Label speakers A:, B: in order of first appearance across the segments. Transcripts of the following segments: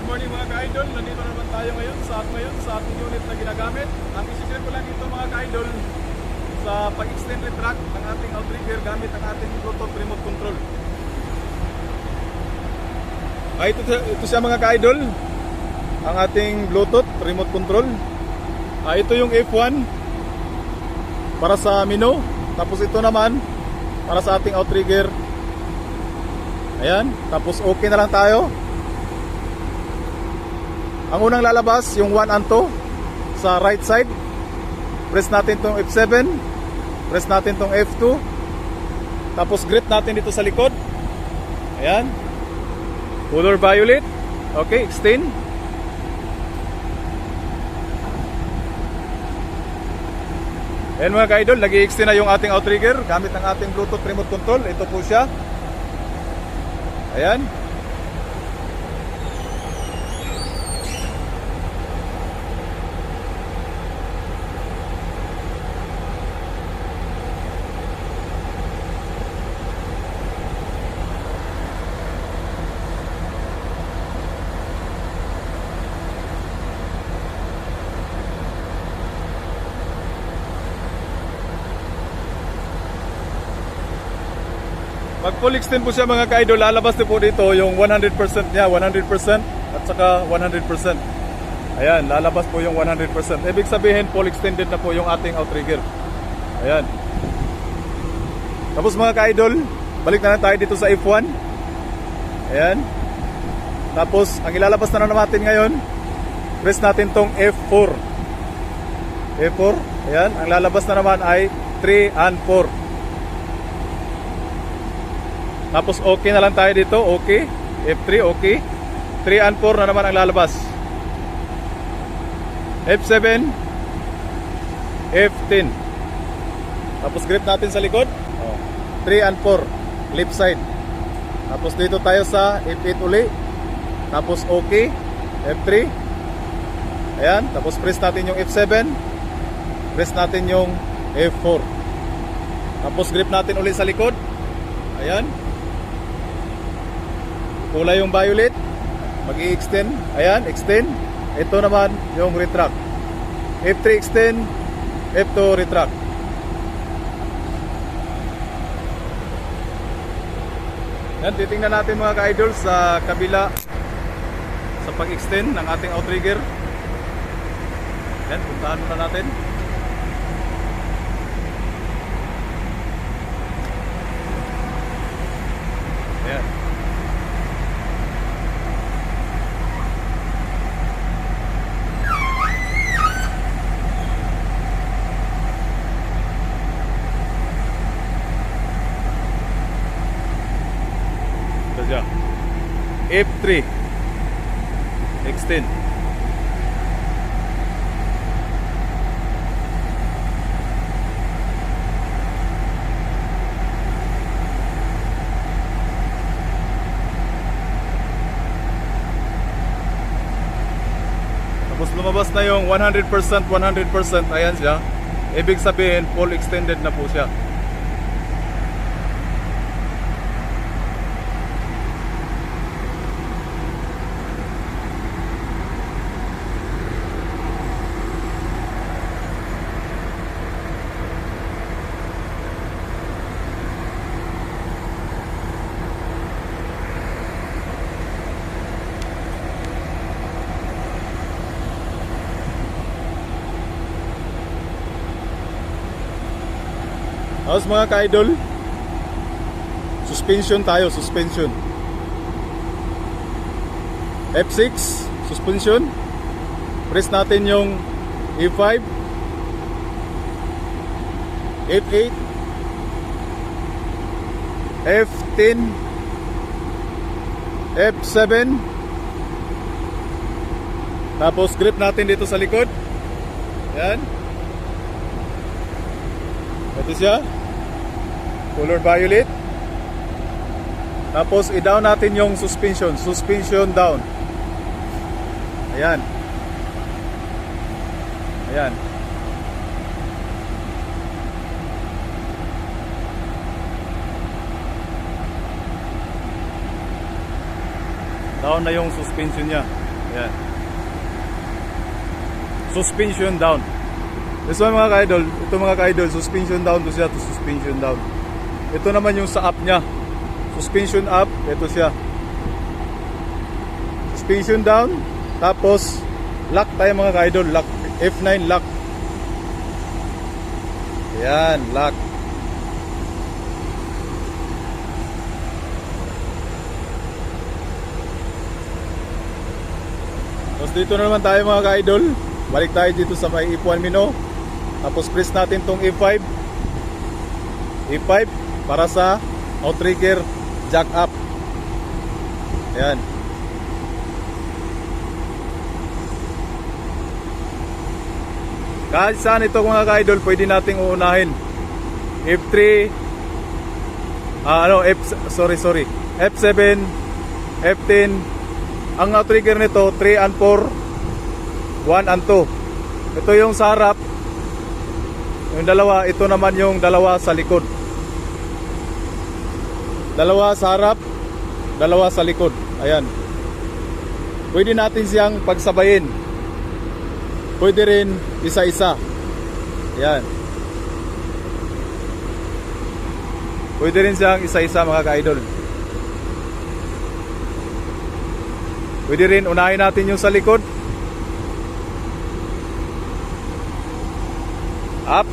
A: morning mga ka-idol, nandito naman tayo ngayon sa ating unit na ginagamit. Ang isi-share ko lang dito mga ka-idol sa pag-extend retract ng ating outrigger gamit ang ating Bluetooth remote control. Ito siya mga ka-idol, ang ating Bluetooth remote control. Ito yung F1 para sa minnow, tapos ito naman para sa ating outrigger. Ayan, tapos okay na lang tayo. Ang unang lalabas yung 1 and 2 sa right side. Press natin tong F7, press natin tong F2, tapos grip natin dito sa likod. Ayan, color violet. Okay, extend. Ayan mga ka-idol, nag-i-extend na yung ating outrigger gamit ang ating Bluetooth remote control. Ito po siya. Ayan. Pag full extend po siya mga ka-idol, lalabas din po dito yung 100% niya, 100% at saka 100%. Ayan, lalabas po yung 100%. Ibig sabihin, full extended na po yung ating outrigger. Ayan. Tapos mga ka-idol, balik na tayo dito sa F1. Ayan. Tapos, ang ilalabas na natin ngayon, press natin tong F4. F4. Ayan, ang lalabas na naman ay 3 and 4. Tapos okay na lang tayo dito, okay. F3, okay. 3 and 4 na naman ang lalabas. F7, F10. Tapos grip natin sa likod. 3 and 4, left side. Tapos dito tayo sa F8 uli. Tapos okay, F3. Ayan, tapos press natin yung F7. Press natin yung F4. Tapos grip natin uli sa likod. Ayan. Kulay yung violet, mag-i-extend. Ayan, extend. Ito naman yung retract. F3 extend, F2 retract. Yan, titingnan natin mga ka-idol sa kabila sa pag-extend ng ating outrigger. Yan, puntahan muna natin. Ayan. F3 extend. Tapos lumabas na yung 100%. Ayan siya. Ibig sabihin full extended na po siya. Tapos mga ka-idol, suspension tayo, suspension. F6, suspension. Press natin yung E5, F8, F10, F7. Tapos grip natin dito sa likod. Yan. Ito siya. Color violet. Tapos i-down natin yung suspension. Suspension down. Ayan. Ayan. Down na yung suspension niya. Yan. Suspension down. This one mga ka-idol, ito mga ka-idol, suspension down to siya, to suspension down. Ito naman yung sa up niya. Suspension up, ito siya. Suspension down, tapos lock tayo mga ka-idol, lock, F9 lock. Ayan, lock. Tapos dito na naman tayo mga ka-idol. Balik tayo dito sa may F1 menu. Tapos press natin tong F5. F5 para sa outrigger jack up. Ayan. Kahit saan ito mga ka-idol, pwede nating uunahin. F3 F7, F10. Ang outrigger nito 3 and 4, 1 and 2. Ito yung sa harap. Yung dalawa, ito naman yung dalawa sa likod. Dalawa sa harap, dalawa sa likod. Ayan. Pwede natin siyang pagsabayin. Pwede rin isa-isa. Ayan. Pwede rin siyang isa-isa mga ka-idol. Pwede rin unahin natin yung sa likod. Up.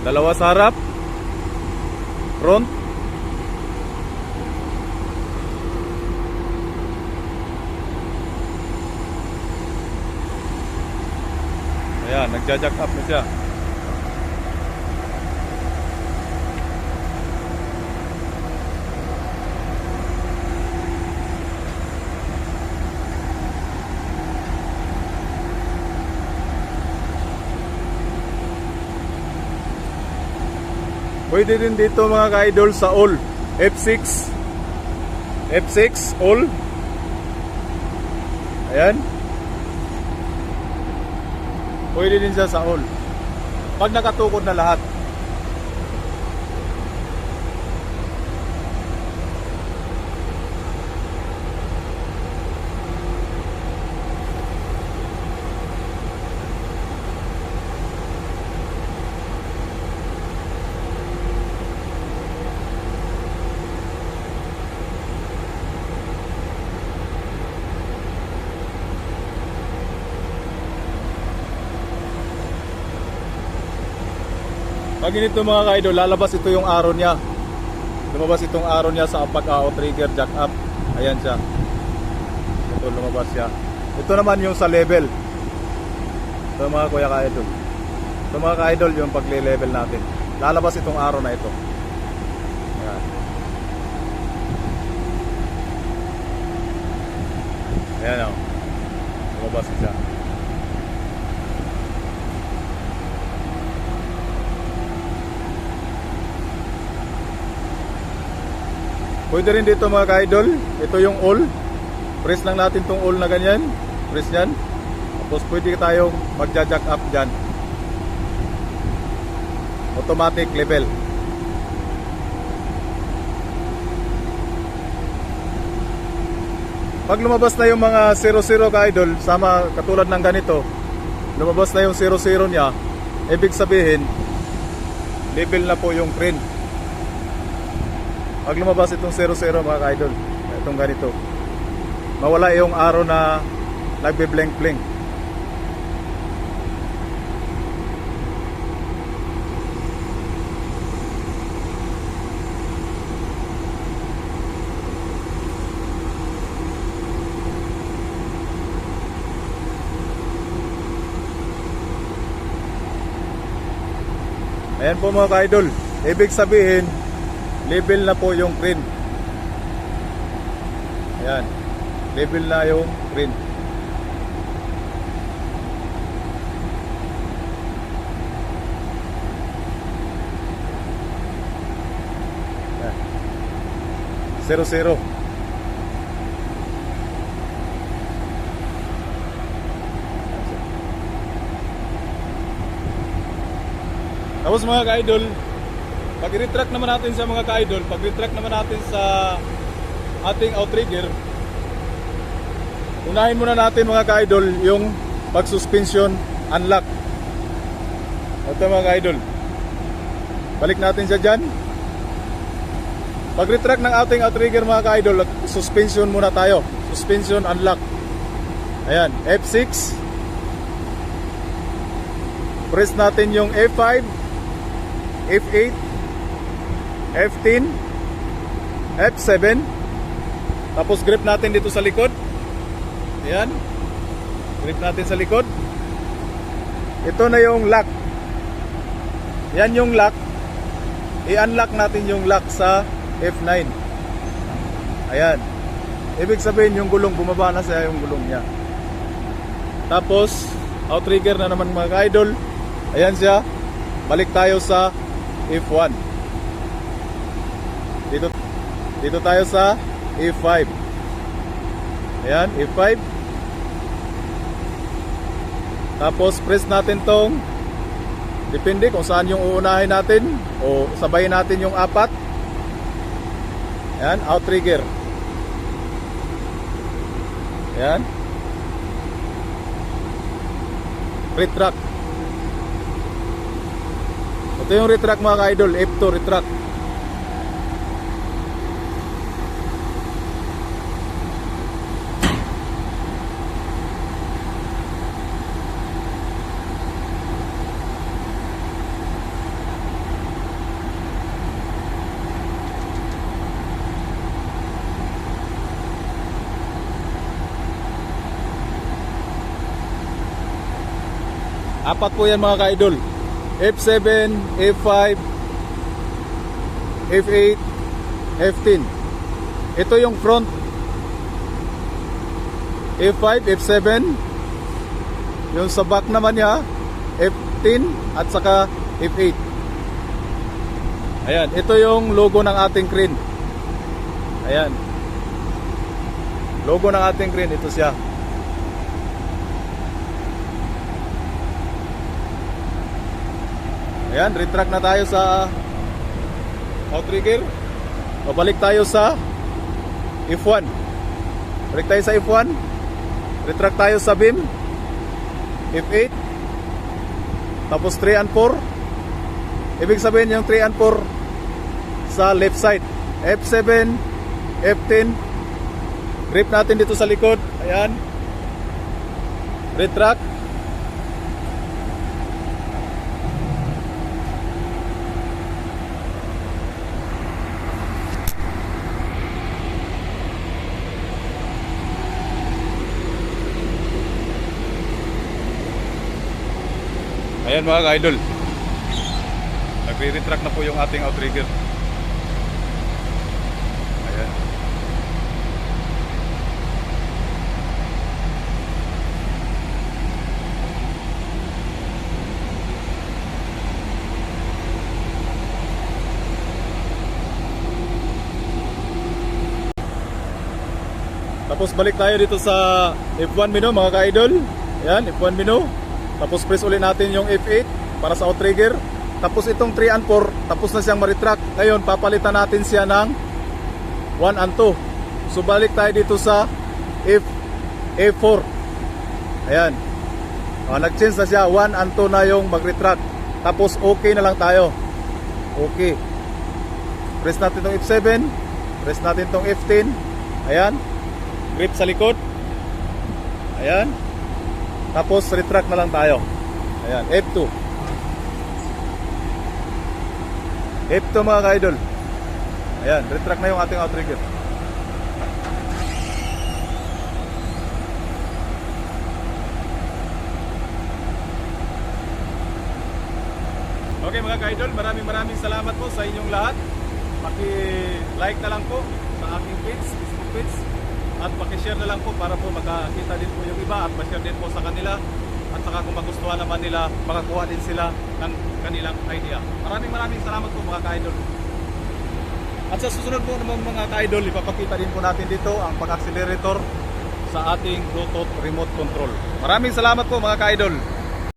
A: Dalawa sa harap. Front. Ayan, nagja-jack up na siya. Pwede din dito mga ka-idol sa all. F6. F6 all. Ayan. Pwede din siya sa all. Pag nakatukod na lahat. Pag ganito mga ka-idol, lalabas ito yung arrow niya. Lumabas itong arrow niya sa pag-outrigger jack up. Ayan siya. Ito lumabas siya. Ito naman yung sa level. Ito mga kuya ka-idol. Ito mga ka-idol yung pag-level natin. Lalabas itong arrow na ito. Ayan. Ayan o. Lumabas siya. Pwede rin dito mga ka-idol. Ito yung all. Press lang natin tong all na ganyan. Press yan. Tapos pwede tayong magja-jack up dyan. Automatic level. Pag lumabas na yung mga 00 ka-idol, sama katulad ng ganito, lumabas na yung 00 niya, ibig sabihin level na po yung crane. Pag lumabas itong 00 mga ka-idol, itong ganito, mawala yung arrow na nagbe-blink-blink. Ayan po mga ka-idol, ibig sabihin level na po yung crane. Ayan, level na yung crane. Ayan. 00. Tapos mga ka-idol, pag i-retract naman natin sa mga ka-idol, pag retract naman natin sa ating outrigger, unahin muna natin mga ka-idol yung pag-suspension unlock. Ito mga ka-idol, balik natin siya dyan. Pag retract ng ating outrigger mga ka-idol, suspension muna tayo, suspension unlock. Ayan, F6, press natin yung F5, F8, F10, F7, tapos grip natin dito sa likod. Ayan, grip natin sa likod. Ito na yung lock. Yan yung lock. I-unlock natin yung lock sa F9. Ayan, ibig sabihin yung gulong, bumaba na siya yung gulong niya. Tapos outrigger na naman mga ka-idol. Ayan siya. Balik tayo sa F1. Dito tayo sa F5. Ayan, F5. Tapos press natin tong, depende kung saan yung uunahin natin o sabayin natin yung apat. Ayan, outrigger. Ayan, retract. Ito yung retract mga ka-idol, F2 retract. Apat po yan mga ka-idol. F7, F5, F8, F10. Ito yung front. F5, F7. Yung sa back naman niya, F10 at saka F8. Ayan, ito yung logo ng ating crane. Ayan, logo ng ating crane, ito siya. Ayan, retract na tayo sa outrigger. Pabalik tayo sa F1. Balik tayo sa F1. Retract tayo sa beam. F8. Tapos 3 and 4. Ibig sabihin yung 3 and 4 sa left side. F7, F10. Grip natin dito sa likod. Ayan. Retract. Ayan mga ka-idol, nagre-retract na po yung ating outrigger. Ayan. Tapos balik tayo dito sa F1 menu mga ka-idol. Ayan, F1 menu. Tapos press ulit natin yung F8 para sa outrigger. Tapos itong 3 and 4, tapos na siyang ma-retract. Ngayon, papalitan natin siya ng 1 and 2. So balik tayo dito sa F4. Ayan. Nag-change na siya, 1 and 2 na yung mag-retract. Tapos okay na lang tayo. Okay. Press natin itong F7. Press natin itong F10. Ayan. Grip sa likod. Ayan. Tapos retract na lang tayo. Ayan, F2. F2 mga ka-idol. Ayan, retract na yung ating outrigger. Okay mga ka-idol, maraming salamat po sa inyong lahat. Paki-like na lang po sa aking page, Facebook page. At pakishare na lang po para po makakita din po yung iba at ma-share din po sa kanila. At saka kung magustuhan naman nila, makakuha din sila ng kanilang idea. Maraming salamat po mga ka-idol. At sa susunod po naman mga ka-idol, ipapakita din po natin dito ang pag-accelerator sa ating Bluetooth remote control. Maraming salamat po mga ka-idol.